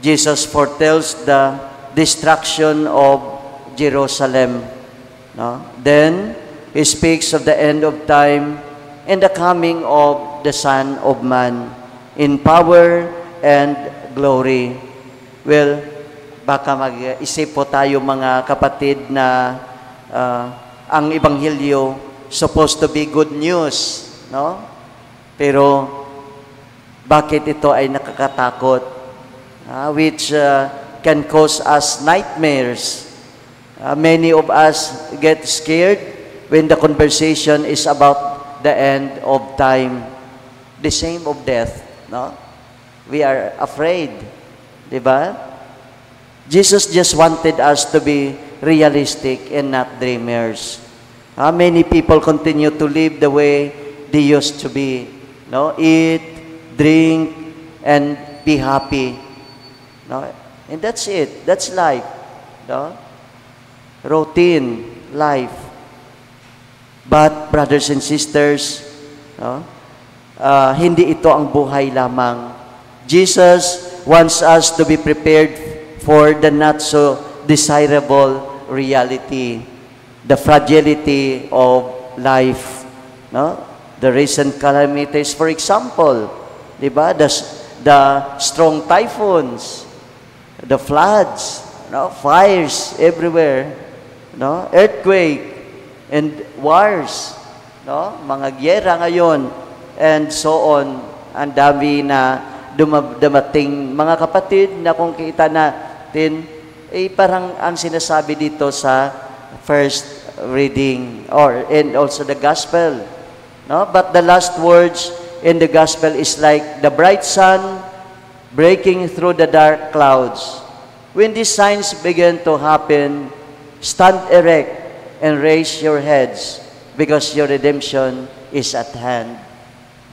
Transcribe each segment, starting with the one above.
Jesus foretells the destruction of Jerusalem. No? Then, He speaks of the end of time and the coming of the Son of Man in power and glory. Well, baka mag-isip po tayo mga kapatid na ang Ebanghelyo supposed to be good news, no? Pero bakit ito ay nakakatakot? Which can cause us nightmares. Many of us get scared when the conversation is about the end of time. The same of death, no? We are afraid, di ba? Jesus just wanted us to be realistic and not dreamers. Many people continue to live the way they used to be, no? Eat, drink, and be happy, no? And that's it. That's life, no? Routine life. But brothers and sisters, no? Hindi ito ang buhay lamang. Jesus wants us to be prepared for the not so desirable reality, the fragility of life, no? The recent calamities, for example, di ba? The strong typhoons, the floods, no? Fires everywhere, no? Earthquake and wars, no? Mga gyera ngayon and so on. Ang dami na dumating mga kapatid na kung kita natin parang ang sinasabi dito sa first reading and also the gospel, no? But the last words in the gospel is like the bright sun breaking through the dark clouds. When these signs begin to happen, stand erect and raise your heads because your redemption is at hand,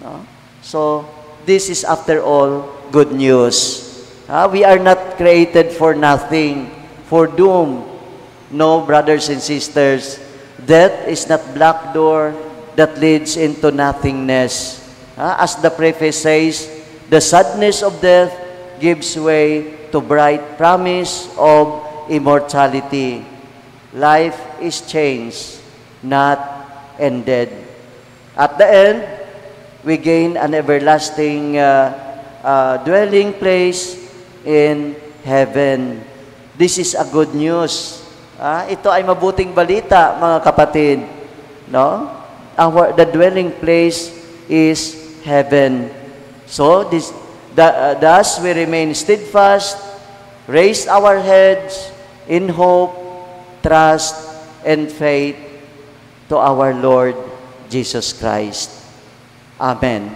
no? So this is after all good news. We are not created for nothing, for doom. No, brothers and sisters, death is not black door that leads into nothingness. As the preface says, the sadness of death gives way to bright promise of immortality. Life is changed, not ended. At the end, we gain an everlasting dwelling place in heaven. This is a good news. Ito ay mabuting balita, mga kapatid, no? The dwelling place is heaven. So thus we remain steadfast, raise our heads in hope, trust, and faith to our Lord Jesus Christ. Amen.